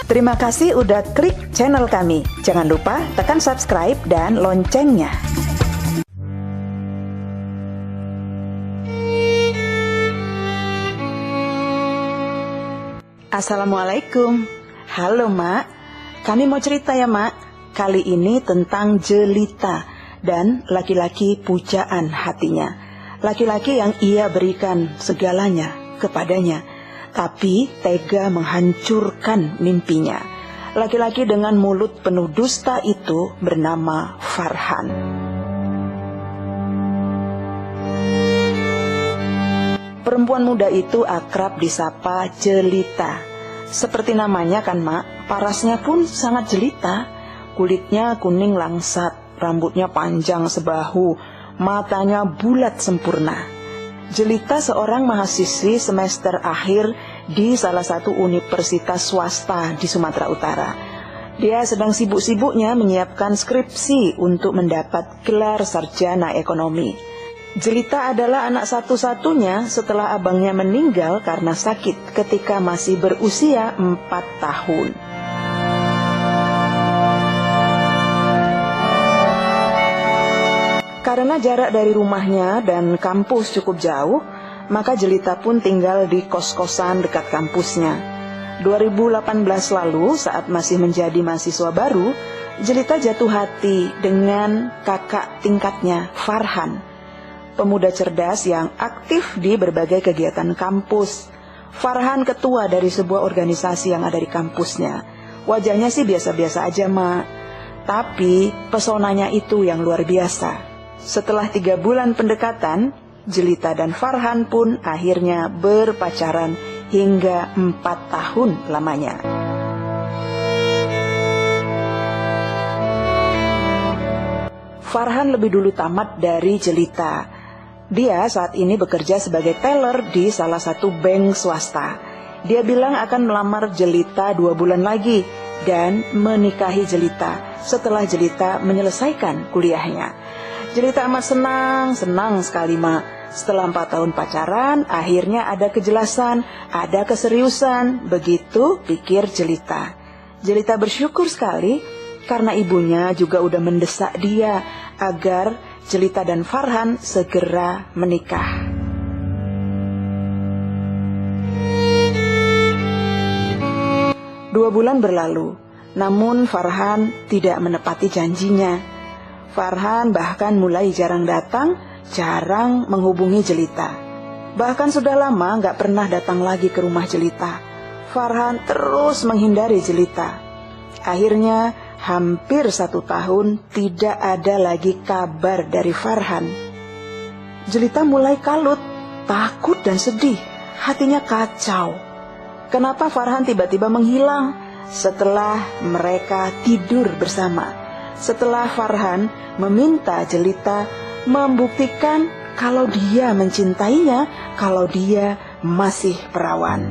Terima kasih udah klik channel kami. Jangan lupa tekan subscribe dan loncengnya. Assalamualaikum. Halo Mak. Kami mau cerita ya Mak. Kali ini tentang jelita dan laki-laki pujaan hatinya. Laki-laki yang ia berikan segalanya kepadanya, tapi tega menghancurkan mimpinya. Laki-laki dengan mulut penuh dusta itu bernama Farhan. Perempuan muda itu akrab disapa Jelita. Seperti namanya kan Mak, parasnya pun sangat jelita. Kulitnya kuning langsat, rambutnya panjang sebahu, matanya bulat sempurna. Jelita seorang mahasiswi semester akhir di salah satu universitas swasta di Sumatera Utara. Dia sedang sibuk-sibuknya menyiapkan skripsi untuk mendapat gelar sarjana ekonomi. Jelita adalah anak satu-satunya setelah abangnya meninggal karena sakit ketika masih berusia 4 tahun. Karena jarak dari rumahnya dan kampus cukup jauh, maka Jelita pun tinggal di kos-kosan dekat kampusnya. 2018 lalu, saat masih menjadi mahasiswa baru, Jelita jatuh hati dengan kakak tingkatnya, Farhan. Pemuda cerdas yang aktif di berbagai kegiatan kampus. Farhan ketua dari sebuah organisasi yang ada di kampusnya. Wajahnya sih biasa-biasa aja Mak, tapi pesonanya itu yang luar biasa. Setelah 3 bulan pendekatan, Jelita dan Farhan pun akhirnya berpacaran hingga 4 tahun lamanya. Farhan lebih dulu tamat dari Jelita. Dia saat ini bekerja sebagai teller di salah satu bank swasta. Dia bilang akan melamar Jelita 2 bulan lagi dan menikahi Jelita setelah Jelita menyelesaikan kuliahnya. Jelita amat senang sekali Mak. Setelah 4 tahun pacaran, akhirnya ada kejelasan, ada keseriusan. Begitu pikir Jelita. Jelita bersyukur sekali karena ibunya juga udah mendesak dia agar Jelita dan Farhan segera menikah. Dua bulan berlalu, namun Farhan tidak menepati janjinya. Farhan bahkan mulai jarang datang, jarang menghubungi Jelita. Bahkan sudah lama gak pernah datang lagi ke rumah Jelita. Farhan terus menghindari Jelita. Akhirnya hampir 1 tahun tidak ada lagi kabar dari Farhan. Jelita mulai kalut, takut dan sedih, hatinya kacau. Kenapa Farhan tiba-tiba menghilang setelah mereka tidur bersama? Setelah Farhan meminta Jelita membuktikan kalau dia mencintainya, kalau dia masih perawan.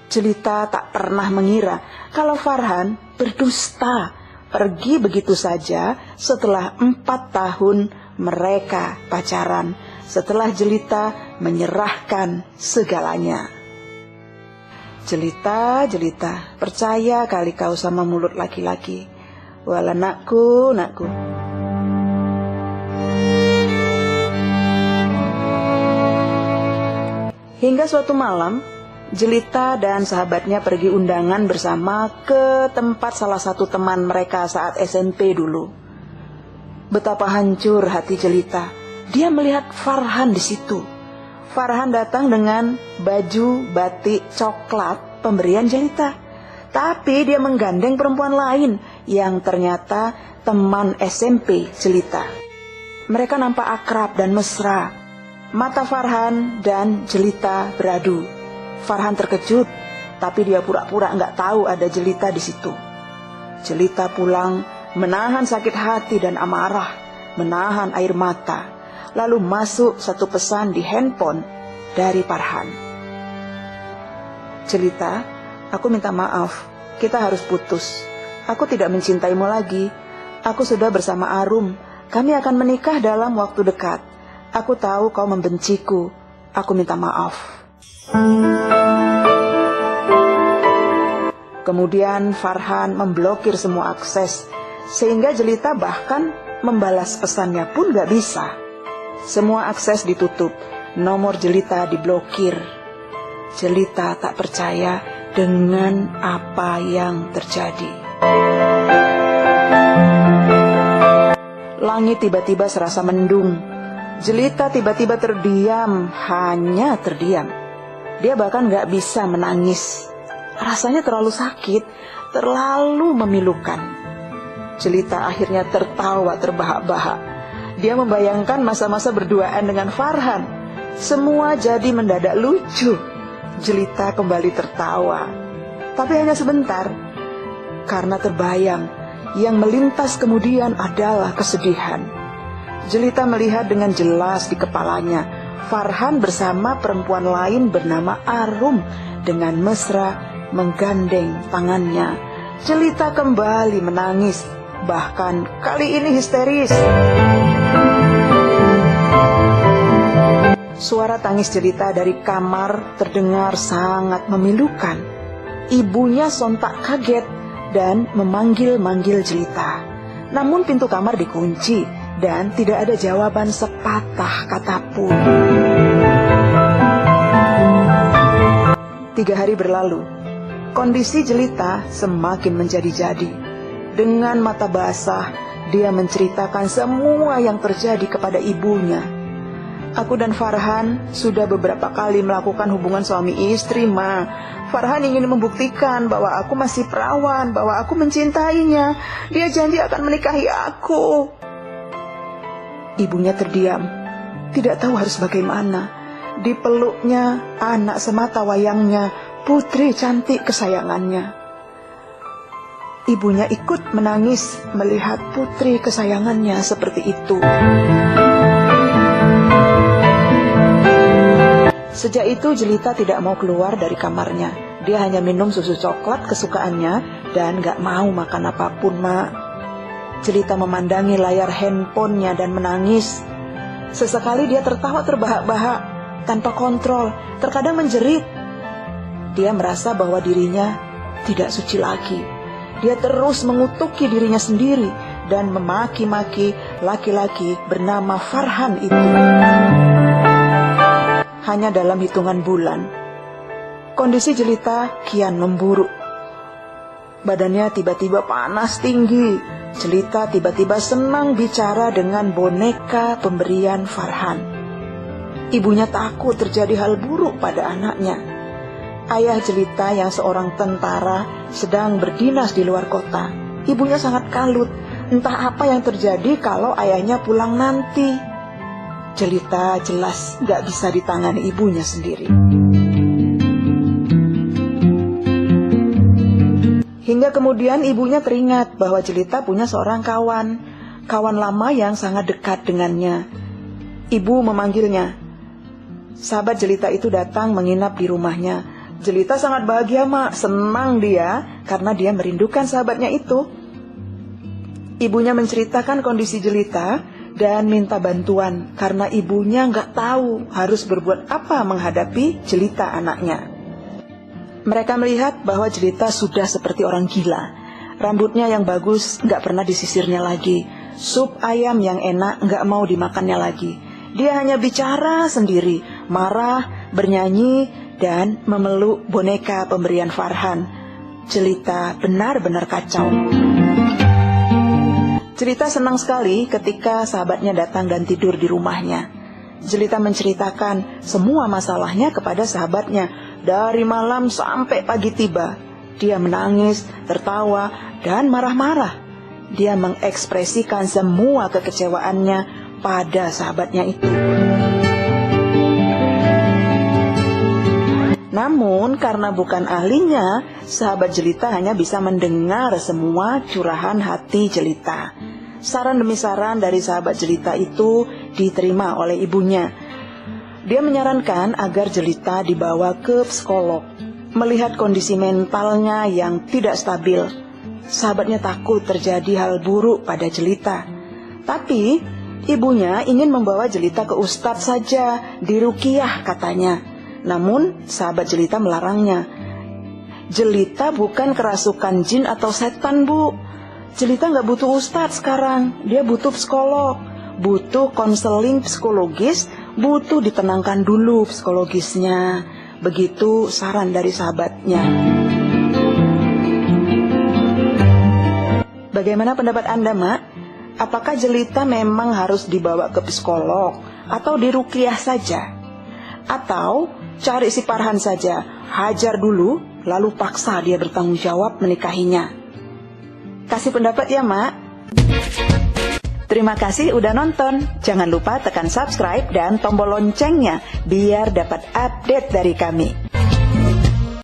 Jelita tak pernah mengira kalau Farhan berdusta, pergi begitu saja setelah 4 tahun mereka pacaran, setelah Jelita menyerahkan segalanya. Jelita, percaya kali kau sama mulut laki-laki. Walah nakku. Hingga suatu malam, Jelita dan sahabatnya pergi undangan bersama ke tempat salah satu teman mereka saat SMP dulu. Betapa hancur hati Jelita. Dia melihat Farhan di situ. Farhan datang dengan baju batik coklat pemberian Jelita. Tapi dia menggandeng perempuan lain yang ternyata teman SMP Jelita. Mereka nampak akrab dan mesra. Mata Farhan dan Jelita beradu. Farhan terkejut, tapi dia pura-pura nggak tahu ada Jelita di situ. Jelita pulang menahan sakit hati dan amarah, menahan air mata. Lalu masuk satu pesan di handphone dari Farhan. Jelita, aku minta maaf, kita harus putus. Aku tidak mencintaimu lagi. Aku sudah bersama Arum. Kami akan menikah dalam waktu dekat. Aku tahu kau membenciku. Aku minta maaf. Kemudian Farhan memblokir semua akses, sehingga Jelita bahkan membalas pesannya pun gak bisa. Semua akses ditutup, nomor Jelita diblokir. Jelita tak percaya dengan apa yang terjadi. Langit tiba-tiba serasa mendung. Jelita tiba-tiba terdiam, hanya terdiam. Dia bahkan gak bisa menangis. Rasanya terlalu sakit, terlalu memilukan. Jelita akhirnya tertawa terbahak-bahak. Dia membayangkan masa-masa berduaan dengan Farhan. Semua jadi mendadak lucu. Jelita kembali tertawa. Tapi hanya sebentar, karena terbayang yang melintas kemudian adalah kesedihan. Jelita melihat dengan jelas di kepalanya Farhan bersama perempuan lain bernama Arum dengan mesra menggandeng tangannya. Jelita kembali menangis, bahkan kali ini histeris. Suara tangis Jelita dari kamar terdengar sangat memilukan. Ibunya sontak kaget dan memanggil-manggil Jelita. Namun pintu kamar dikunci dan tidak ada jawaban sepatah kata pun. 3 hari berlalu. Kondisi Jelita semakin menjadi-jadi. Dengan mata basah, dia menceritakan semua yang terjadi kepada ibunya. Aku dan Farhan sudah beberapa kali melakukan hubungan suami istri, Ma. Farhan ingin membuktikan bahwa aku masih perawan, bahwa aku mencintainya. Dia janji akan menikahi aku. Ibunya terdiam, tidak tahu harus bagaimana. Dipeluknya anak semata wayangnya, putri cantik kesayangannya. Ibunya ikut menangis melihat putri kesayangannya seperti itu. Sejak itu Jelita tidak mau keluar dari kamarnya. Dia hanya minum susu coklat kesukaannya dan gak mau makan apapun, Mak. Jelita memandangi layar handphonenya dan menangis. Sesekali dia tertawa terbahak-bahak, tanpa kontrol, terkadang menjerit. Dia merasa bahwa dirinya tidak suci lagi. Dia terus mengutuki dirinya sendiri dan memaki-maki laki-laki bernama Farhan itu. Hanya dalam hitungan bulan, kondisi Jelita kian memburuk. Badannya tiba-tiba panas tinggi. Jelita tiba-tiba senang bicara dengan boneka pemberian Farhan. Ibunya takut terjadi hal buruk pada anaknya. Ayah Jelita yang seorang tentara sedang berdinas di luar kota. Ibunya sangat kalut, entah apa yang terjadi kalau ayahnya pulang nanti. Jelita jelas gak bisa ditangani ibunya sendiri. Hingga kemudian ibunya teringat bahwa Jelita punya seorang kawan lama yang sangat dekat dengannya. Ibu memanggilnya. Sahabat Jelita itu datang menginap di rumahnya. Jelita sangat bahagia, Mak. Senang dia karena dia merindukan sahabatnya itu. Ibunya menceritakan kondisi Jelita dan minta bantuan karena ibunya nggak tahu harus berbuat apa menghadapi Jelita anaknya. Mereka melihat bahwa Jelita sudah seperti orang gila. Rambutnya yang bagus nggak pernah disisirnya lagi. Sup ayam yang enak nggak mau dimakannya lagi. Dia hanya bicara sendiri, marah, bernyanyi, dan memeluk boneka pemberian Farhan. Jelita benar-benar kacau. Jelita senang sekali ketika sahabatnya datang dan tidur di rumahnya. Jelita menceritakan semua masalahnya kepada sahabatnya. Dari malam sampai pagi tiba, dia menangis, tertawa, dan marah-marah. Dia mengekspresikan semua kekecewaannya pada sahabatnya itu. Namun karena bukan ahlinya, sahabat Jelita hanya bisa mendengar semua curahan hati Jelita. Saran demi saran dari sahabat Jelita itu diterima oleh ibunya. Dia menyarankan agar Jelita dibawa ke psikolog. Melihat kondisi mentalnya yang tidak stabil, sahabatnya takut terjadi hal buruk pada Jelita. Tapi Ibunya ingin membawa Jelita ke ustadz saja, diruqyah katanya. Namun sahabat Jelita melarangnya. Jelita bukan kerasukan jin atau setan, Bu. Jelita gak butuh ustadz sekarang, dia butuh psikolog, butuh konseling psikologis, butuh ditenangkan dulu psikologisnya. Begitu saran dari sahabatnya. Bagaimana pendapat Anda, Mak? Apakah Jelita memang harus dibawa ke psikolog atau diruqyah saja? Atau cari si Farhan saja, hajar dulu, lalu paksa dia bertanggung jawab menikahinya? Kasih pendapat ya, Mak. Terima kasih udah nonton. Jangan lupa tekan subscribe dan tombol loncengnya biar dapat update dari kami.